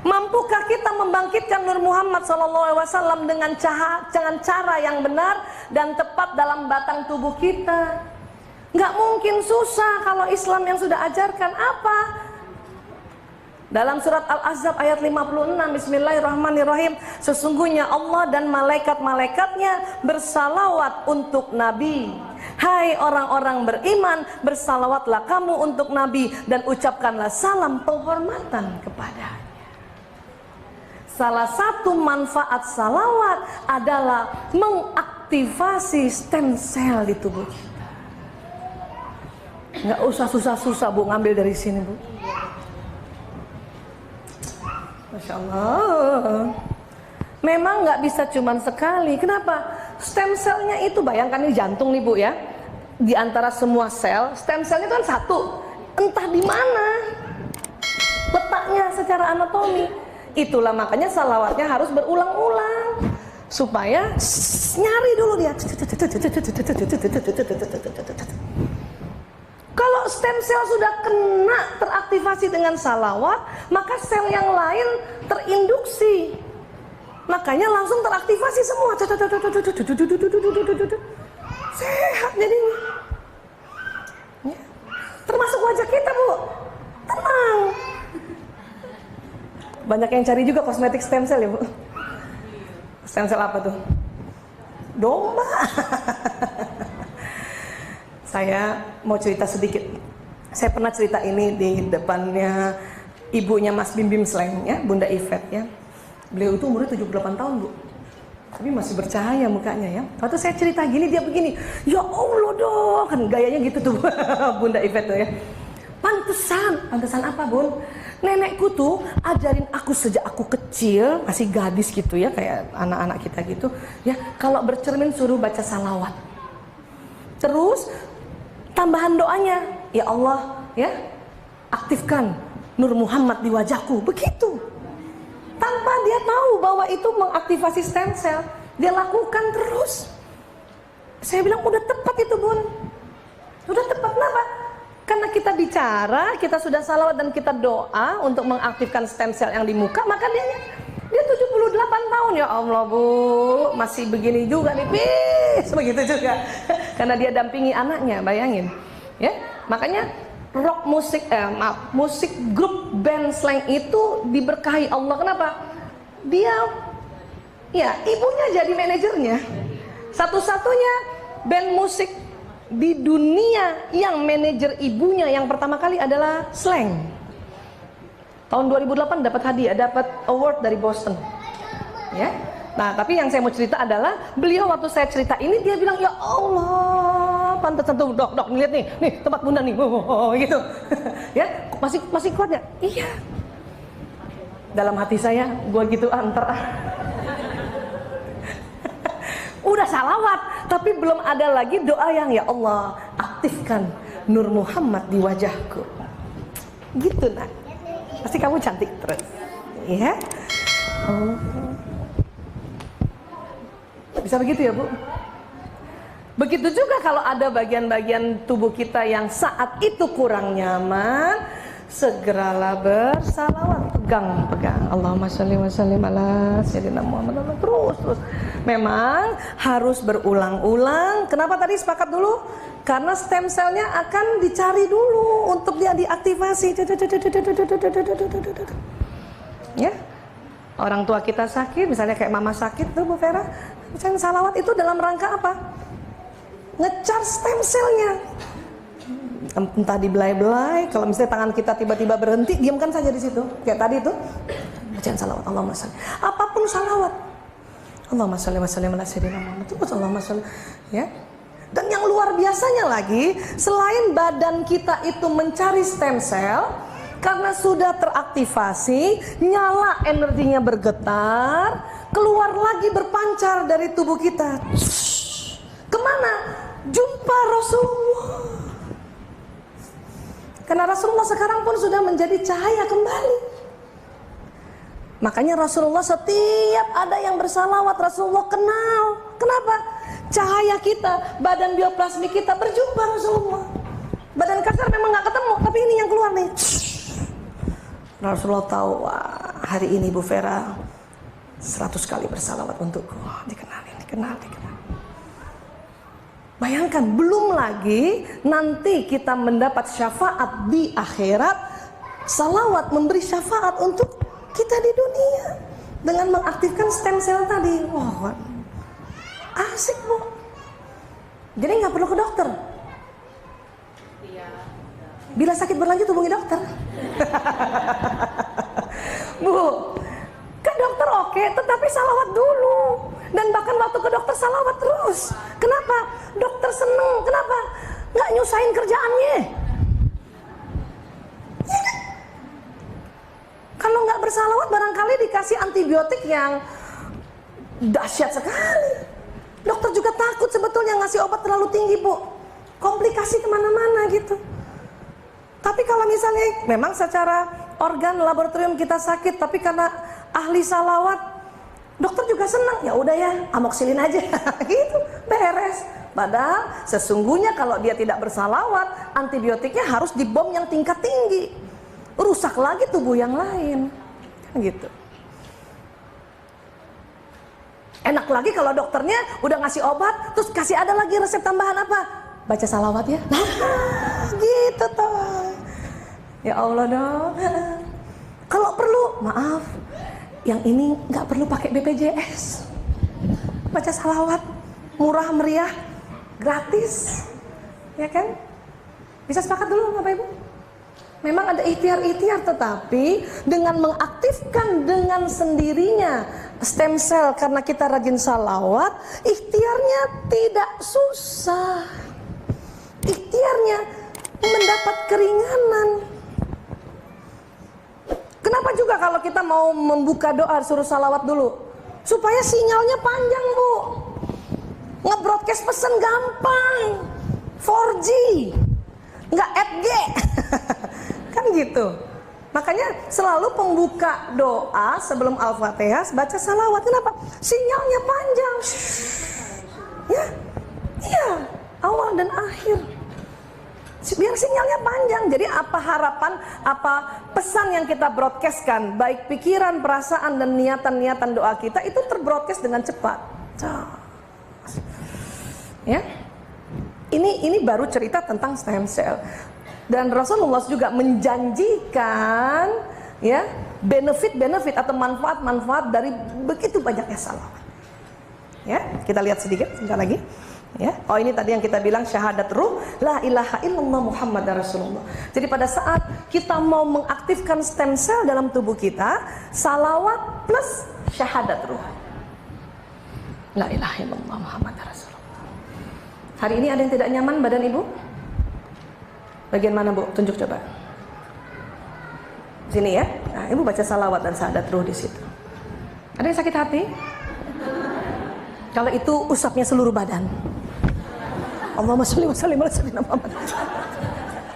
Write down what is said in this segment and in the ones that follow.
Mampukah kita membangkitkan Nur Muhammad SAW dengan cara yang benar dan tepat dalam batang tubuh kita? Nggak mungkin, susah kalau Islam yang sudah ajarkan. Apa? Dalam surat Al-Ahzab ayat 56, Bismillahirrahmanirrahim, sesungguhnya Allah dan malaikat-malaikatnya bersalawat untuk Nabi. Hai orang-orang beriman, bersalawatlah kamu untuk Nabi dan ucapkanlah salam penghormatan kepadanya. Salah satu manfaat salawat adalah mengaktifasi stem cell di tubuh kita. Nggak usah susah-susah Bu ngambil dari sini Bu. Masya Allah. Memang nggak bisa cuman sekali. Kenapa? Stem cellnya itu, bayangkan ini jantung nih Bu ya. Di antara semua sel, stem cellnya itu kan satu. Entah di mana letaknya secara anatomi. Itulah makanya salawatnya harus berulang-ulang supaya nyari dulu dia. Kalau stem cell sudah kena teraktivasi dengan salawat, maka sel yang lain terinduksi. Makanya langsung teraktivasi semua. Sehat jadinya. Termasuk wajah kita Bu. Tenang. Banyak yang cari juga kosmetik stem cell ya Bu. Stem cell apa tuh? Domba. Saya mau cerita sedikit. Saya pernah cerita ini di depannya ibunya Mas Bim Bim Sleng ya, Bunda Ivet ya. Beliau itu umurnya 78 tahun Bu, tapi masih bercahaya mukanya ya. Waktu saya cerita gini dia begini, ya Allah dong, kan gayanya gitu tuh Bunda Ivet tuh ya. Pantesan apa Bun? Nenekku tuh ajarin aku sejak aku kecil, masih gadis gitu ya, kayak anak-anak kita gitu ya, kalau bercermin suruh baca salawat. Terus tambahan doanya, ya Allah ya, aktifkan Nur Muhammad di wajahku, begitu. Tanpa dia tahu bahwa itu mengaktifasi stem cell, dia lakukan terus. Saya bilang udah tepat itu Bun, udah tepat. Kenapa? Karena kita bicara, kita sudah salawat dan kita doa untuk mengaktifkan stem cell yang di muka, maka dia 78 tahun ya Allah Bu, masih begini juga nih, begitu juga. Karena dia dampingi anaknya, bayangin. Ya, makanya rock musik, musik grup band Sleng itu diberkahi Allah. Kenapa? Dia, ya ibunya jadi manajernya. Satu-satunya band musik di dunia yang manajer ibunya yang pertama kali adalah Sleng. Tahun 2008 dapat hadiah, dapat award dari Boston. Ya. Nah, tapi yang saya mau cerita adalah beliau waktu saya cerita ini dia bilang, ya Allah, pantesan tuh dok lihat nih tempat Bunda nih, gitu. Ya, masih kuat ya? Iya. Dalam hati saya, gua gitu antar. Udah salawat, tapi belum ada lagi doa yang ya Allah aktifkan Nur Muhammad di wajahku. Gitu nak. Pasti kamu cantik terus, ya. Oh. Bisa begitu ya Bu? Begitu juga kalau ada bagian-bagian tubuh kita yang saat itu kurang nyaman, segeralah bersalawat, pegang. Allahumma sholli wa sallim ala sayyidina Muhammad. Terus. Memang harus berulang-ulang. Kenapa tadi sepakat dulu? Karena stem cellnya akan dicari dulu untuk dia diaktifasi. Ya. Orang tua kita sakit, misalnya kayak mama sakit tuh Bu Vera, misalnya salawat itu dalam rangka apa? Nge-charge stem cellnya. Entah dibelai-belai, kalau misalnya tangan kita tiba-tiba berhenti, diamkan saja di situ. Kayak tadi itu, bacaan salawat, Allahumma sholli. Apapun salawat. Allahumma sholli wa sallim ala sayyidina Muhammad. Allahumma sholli, ya. Dan yang luar biasanya lagi, selain badan kita itu mencari stem cell, karena sudah teraktivasi, nyala energinya bergetar, keluar lagi berpancar dari tubuh kita. Kemana? Jumpa Rasulullah. Karena Rasulullah sekarang pun sudah menjadi cahaya kembali. Makanya Rasulullah setiap ada yang bersalawat, Rasulullah kenal. Kenapa? Cahaya kita, badan bioplasmi kita berjumpa Rasulullah. Badan kasar memang gak ketemu, tapi ini yang keluar nih. Rasulullah tahu, wah, hari ini Bu Vera 100 kali bersalawat untukku. Dikenalin. Bayangkan, belum lagi nanti kita mendapat syafaat di akhirat. Salawat memberi syafaat untuk kita di dunia dengan mengaktifkan stem cell tadi. Wah, asik Bu. Jadi nggak perlu ke dokter. Bila sakit berlanjut hubungi dokter. Bu, ke dokter oke, tetapi salawat dulu. Dan bahkan waktu ke dokter salawat terus. Kenapa? Dokter seneng. Kenapa? Nggak nyusahin kerjaannya. Kalau nggak bersalawat barangkali dikasih antibiotik yang dahsyat sekali. Dokter juga takut sebetulnya ngasih obat terlalu tinggi Bu. Komplikasi kemana-mana gitu. Tapi kalau misalnya memang secara organ laboratorium kita sakit, tapi karena ahli salawat, dokter juga senang. Ya udah ya, amoxilin aja, gitu, beres. Padahal sesungguhnya kalau dia tidak bersalawat, antibiotiknya harus dibom yang tingkat tinggi, rusak lagi tubuh yang lain, kan gitu. Enak lagi kalau dokternya udah ngasih obat, terus kasih ada lagi resep tambahan apa? Baca salawat ya. Nah, gitu toh. Ya Allah dong. Kalau perlu, maaf, yang ini nggak perlu pakai BPJS. Baca salawat, murah meriah, gratis, ya kan? Bisa sepakat dulu Bapak Ibu? Memang ada ikhtiar-ikhtiar, tetapi dengan mengaktifkan dengan sendirinya stem cell karena kita rajin salawat, ikhtiarnya tidak susah. Ikhtiarnya mendapat keringanan. Kenapa juga kalau kita mau membuka doa suruh salawat dulu? Supaya sinyalnya panjang Bu. Nge-broadcast pesan gampang, 4G, nggak 8G. Kan gitu. Makanya selalu pembuka doa sebelum Al-Fatihah baca salawat. Kenapa? Sinyalnya panjang. Ya, iya, awal dan akhir. Biar sinyalnya panjang. Jadi apa harapan, apa pesan yang kita broadcastkan, baik pikiran, perasaan dan niatan-niatan doa kita itu terbroadcast dengan cepat. Ya, ini baru cerita tentang stem cell. Dan Rasulullah juga menjanjikan ya benefit-benefit atau manfaat-manfaat dari begitu banyaknya salawat. Ya, kita lihat sedikit sebentar lagi. Ya, oh ini tadi yang kita bilang syahadat ruh, la ilaha illallah Muhammad Rasulullah. Jadi pada saat kita mau mengaktifkan stem cell dalam tubuh kita, salawat plus syahadat ruh, la ilaha illallah Muhammad Rasulullah. Hari ini ada yang tidak nyaman badan ibu? Bagian mana Bu? Tunjuk coba. Sini ya. Nah, ibu baca salawat dan syahadat ruh di situ. Ada yang sakit hati? Kalau itu usapnya seluruh badan. Allahumma sholli wa sallim ala sayyidina Muhammad.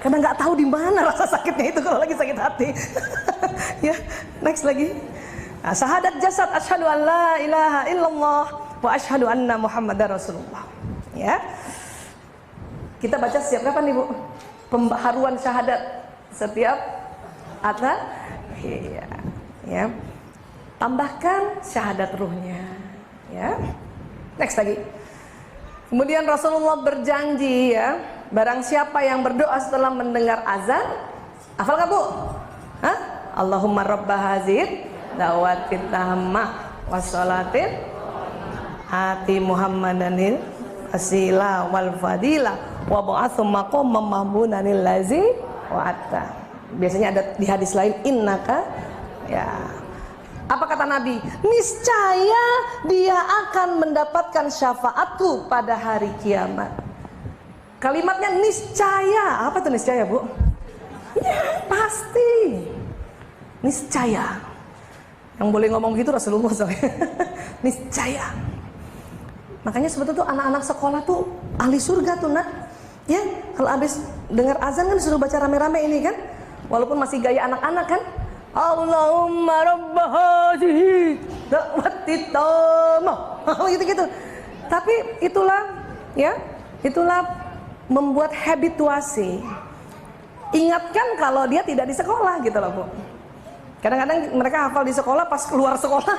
Karena nggak tahu di mana rasa sakitnya itu kalau lagi sakit hati. Ya, next lagi. Nah, syahadat jasad, asyhadu an la ilaha illallah wa asyhadu anna Muhammadar Rasulullah. Ya. Kita baca setiap kapan nih Bu? Pembaharuan syahadat setiap iya, ya. Tambahkan syahadat ruhnya, ya. Next lagi. Kemudian Rasulullah berjanji ya, barang siapa yang berdoa setelah mendengar azan, hafal nggak Bu? Hah? Allahumma rabba hazid dawatit tammah wassalatin hati Muhammadanil asila wal fadilah wa ba'atsum maqamam mahmunanil lazi wa'atta. Biasanya ada di hadis lain innaka, ya. Apa kata Nabi? Niscaya dia akan mendapatkan syafaatku pada hari kiamat. Kalimatnya niscaya. Apa tuh niscaya Bu? Ya pasti. Niscaya. Yang boleh ngomong gitu Rasulullah soalnya. Niscaya. Makanya sebetulnya tuh anak-anak sekolah tuh ahli surga tuh nak. Ya, kalau habis dengar azan kan suruh baca rame-rame ini kan. Walaupun masih gaya anak-anak kan. Allahumma rabba hadhihi da'watit tammah. Gitu-gitu. Tapi itulah ya, itulah membuat habituasi. Ingatkan kalau dia tidak di sekolah gitu loh Bu. Kadang-kadang mereka hafal di sekolah, pas keluar sekolah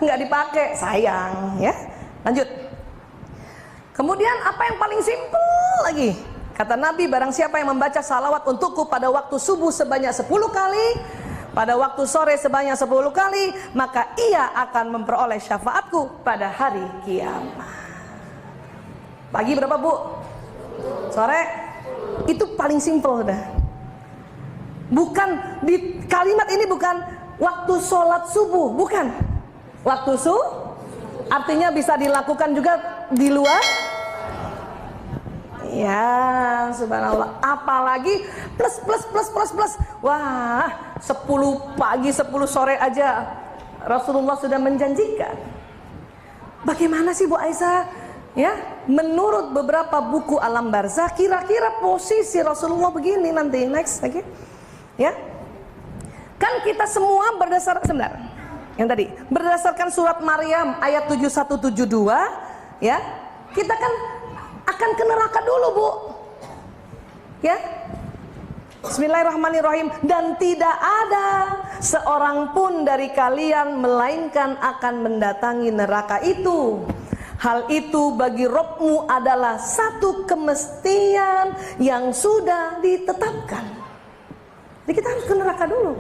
nggak dipakai, sayang ya. Lanjut. Kemudian apa yang paling simpel lagi? Kata Nabi, barang siapa yang membaca salawat untukku pada waktu subuh sebanyak 10 kali, pada waktu sore sebanyak 10 kali, maka ia akan memperoleh syafaatku pada hari kiamat. Pagi berapa bu? Sore? Itu paling simpel udah. Bukan, di kalimat ini bukan waktu sholat subuh, bukan. Waktu artinya bisa dilakukan juga di luar. Ya, subhanallah. Apalagi plus. Wah, 10 pagi, 10 sore aja Rasulullah sudah menjanjikan. Bagaimana sih Bu Aisyah? Ya, menurut beberapa buku alam barzah, kira-kira posisi Rasulullah begini nanti. Next lagi. Ya. Kan kita semua berdasarkan surat Maryam ayat 7172, ya. Kita kan akan ke neraka dulu, Bu. Ya. Bismillahirrahmanirrahim. Dan tidak ada seorang pun dari kalian melainkan akan mendatangi neraka itu. Hal itu bagi Rabbmu adalah satu kemestian yang sudah ditetapkan. Jadi kita harus ke neraka dulu,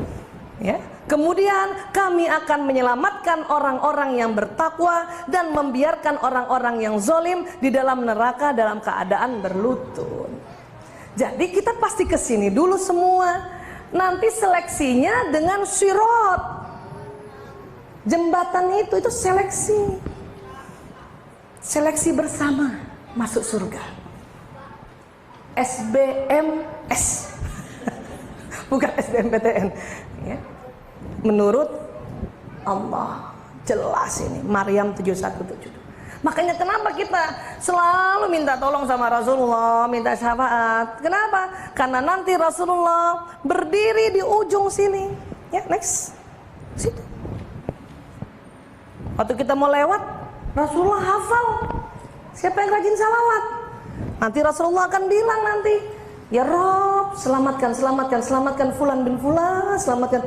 ya. Kemudian kami akan menyelamatkan orang-orang yang bertakwa dan membiarkan orang-orang yang zolim di dalam neraka dalam keadaan berlutut. Jadi kita pasti ke sini dulu semua. Nanti seleksinya dengan sirat. Jembatan itu seleksi. Seleksi bersama masuk surga. SBMS. Bukan SBMPTN, ya. Menurut Allah jelas ini Maryam 7172. Makanya kenapa kita selalu minta tolong sama Rasulullah, minta syafaat. Kenapa? Karena nanti Rasulullah berdiri di ujung sini. Ya, next. Situ. Waktu kita mau lewat, Rasulullah hafal. Siapa yang rajin salawat? Nanti Rasulullah akan bilang nanti, ya Rob, selamatkan fulan bin fulan, selamatkan.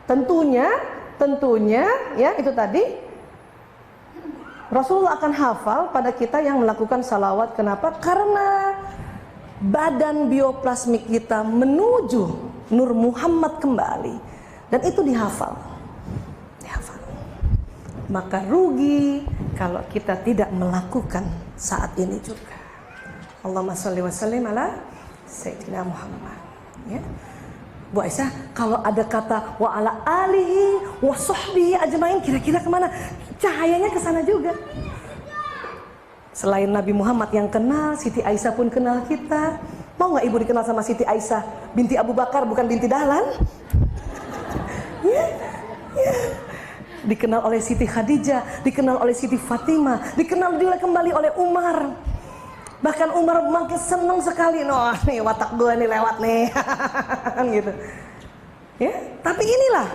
Tentunya ya itu tadi Rasulullah akan hafal pada kita yang melakukan salawat. Kenapa? Karena badan bioplasmik kita menuju Nur Muhammad kembali, dan itu dihafal. Maka rugi kalau kita tidak melakukan saat ini juga. Allahumma sholli wa sallim ala Sayyidina Muhammad. Ya. Bu Aisyah, kalau ada kata wa ala alihi wa sahbihi ajmain, kira-kira kemana? Cahayanya ke sana juga. Selain Nabi Muhammad yang kenal, Siti Aisyah pun kenal kita. Mau nggak ibu dikenal sama Siti Aisyah binti Abu Bakar, bukan binti Dahlan? Ya. Dikenal oleh Siti Khadijah, dikenal oleh Siti Fatimah, dikenal juga kembali oleh Umar. Bahkan Umar makin senang sekali, noh nih watak gue nih lewat nih, gitu. Ya, tapi inilah,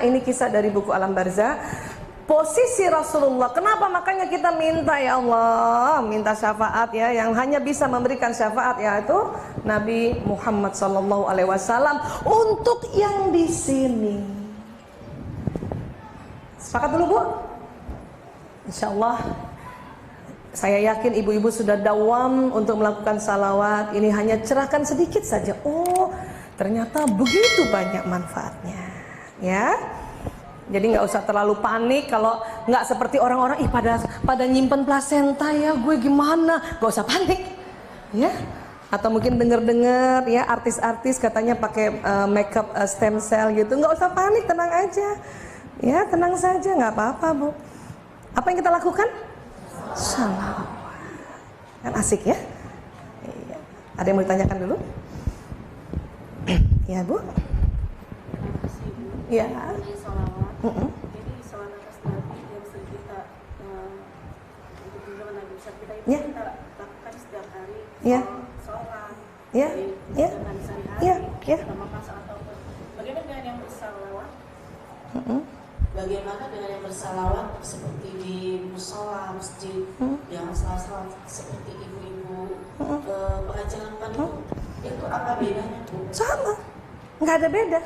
ini kisah dari buku Alam Barzah. Posisi Rasulullah. Kenapa makanya kita minta ya Allah, minta syafaat ya, yang hanya bisa memberikan syafaat yaitu Nabi Muhammad SAW untuk yang di sini. Sepakat dulu Bu? Insya Allah. Saya yakin ibu-ibu sudah dawam untuk melakukan salawat. Ini hanya cerahkan sedikit saja. Oh, ternyata begitu banyak manfaatnya. Ya, jadi nggak usah terlalu panik kalau nggak seperti orang-orang. Pada nyimpen plasenta ya, gue gimana? Gak usah panik. Ya, atau mungkin dengar-dengar ya artis-artis katanya pakai makeup stem cell gitu. Nggak usah panik, tenang aja. Ya, tenang saja, nggak apa-apa Bu. Apa yang kita lakukan? Salawat. Kan asik ya? Iya. Ada yang mau ditanyakan dulu? Ya Bu? Ya. Jadi salawat atas Nabi yang sering kita untuk junjungan Nabi besar kita itu kita lakukan setiap hari. Sholat. Dengan sehari-hari. Kita makan ataupun bagaimana dengan yang bersalawat? bagaimana dengan yang bersalawat seperti di musola, masjid, yang salawat seperti ibu-ibu pengajian itu apa bedanya Bu? Sama, nggak ada beda.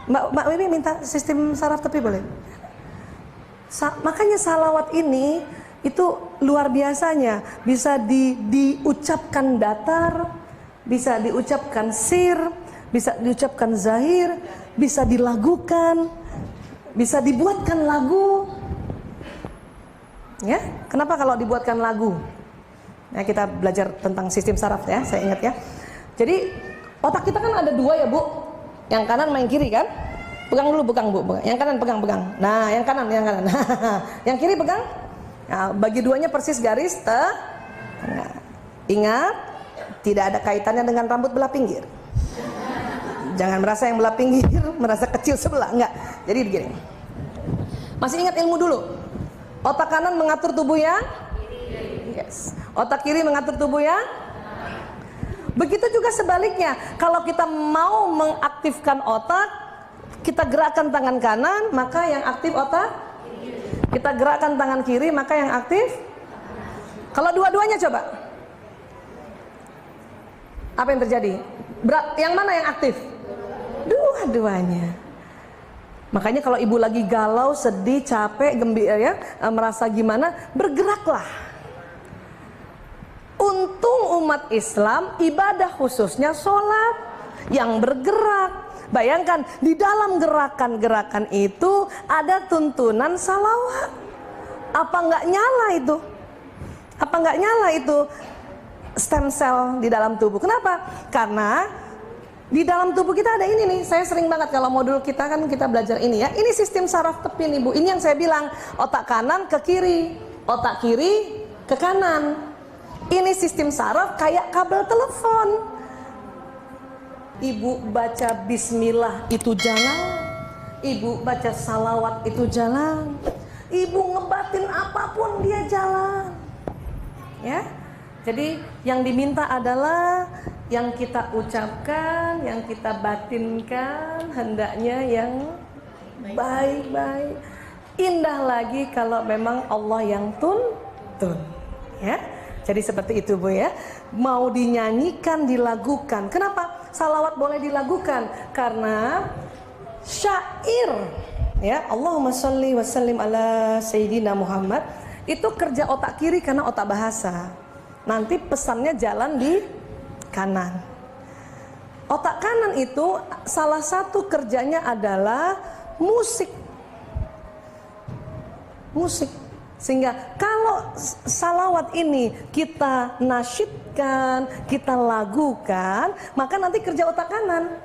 Mbak Wiwi minta sistem saraf tepi boleh? Makanya salawat ini itu luar biasanya, bisa diucapkan datar, bisa diucapkan sir, bisa diucapkan zahir, bisa dilagukan, bisa dibuatkan lagu. Ya, kenapa kalau dibuatkan lagu? Nah, kita belajar tentang sistem saraf ya, saya ingat ya. Jadi otak kita kan ada dua ya Bu, yang kanan main kiri kan? Pegang dulu, pegang Bu, pegang. Yang kanan pegang. Nah, yang kanan. Yang kiri pegang. Nah, bagi duanya persis garis tengah. Ingat, tidak ada kaitannya dengan rambut belah pinggir. Jangan merasa yang belah pinggir merasa kecil sebelah, enggak. Jadi begini. Masih ingat ilmu dulu. Otak kanan mengatur tubuh yang yes. Otak kiri mengatur tubuh yang begitu juga sebaliknya. Kalau kita mau mengaktifkan otak, kita gerakkan tangan kanan, maka yang aktif otak. Kita gerakkan tangan kiri, maka yang aktif. Kalau dua-duanya coba, apa yang terjadi? Yang mana yang aktif? Dua-duanya. Makanya kalau ibu lagi galau, sedih, capek, gembira ya, merasa gimana, bergeraklah. Untung umat Islam ibadah khususnya sholat yang bergerak. Bayangkan di dalam gerakan-gerakan itu ada tuntunan salawat. Apa nggak nyala itu? Apa nggak nyala itu stem cell di dalam tubuh? Kenapa? Karena di dalam tubuh kita ada ini nih. Saya sering banget kalau modul kita kan kita belajar ini ya. Ini sistem saraf tepi nih Bu. Ini yang saya bilang, otak kanan ke kiri, otak kiri ke kanan. Ini sistem saraf kayak kabel telepon. Ibu baca bismillah itu jalan, ibu baca salawat itu jalan, ibu ngebatin apapun dia jalan. Ya, jadi yang diminta adalah yang kita ucapkan, yang kita batinkan, hendaknya yang baik-baik. Indah lagi kalau memang Allah yang tuntun. Ya, jadi seperti itu Bu ya. Mau dinyanyikan, dilagukan. Kenapa? Salawat boleh dilagukan karena syair ya, Allahumma sholli wa sallim ala sayyidina Muhammad itu kerja otak kiri karena otak bahasa. Nanti pesannya jalan di kanan. Otak kanan itu salah satu kerjanya adalah musik. Sehingga kalau salawat ini kita nasyidkan, kita lagukan, maka nanti kerja otak kanan.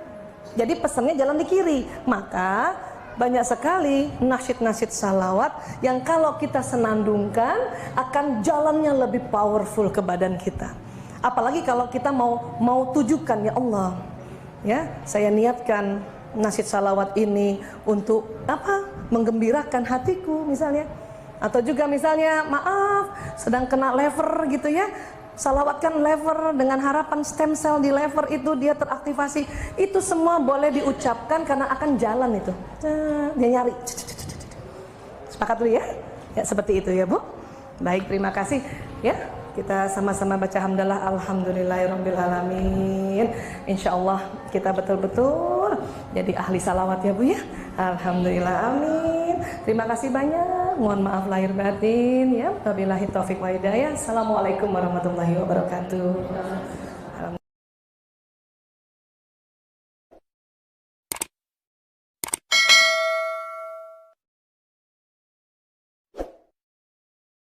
Jadi pesannya jalan di kiri. Maka banyak sekali nasyid-nasyid salawat yang kalau kita senandungkan akan jalannya lebih powerful ke badan kita. Apalagi kalau kita mau tujukan, ya Allah, ya saya niatkan nasyid salawat ini untuk apa? Menggembirakan hatiku misalnya. Atau juga misalnya maaf sedang kena lever gitu ya, salawatkan lever dengan harapan stem cell di lever itu dia teraktivasi. Itu semua boleh diucapkan karena akan jalan itu. Dia nyari. Sepakat dulu ya? Ya seperti itu ya Bu. Baik, terima kasih ya. Kita sama-sama baca hamdalah alhamdulillahirabbil alamin. Insyaallah kita betul-betul jadi ahli salawat ya Bu ya. Alhamdulillah, amin. Terima kasih banyak. Mohon maaf lahir batin ya. Wabillahi taufik wa hidayah. Assalamualaikum warahmatullahi wabarakatuh.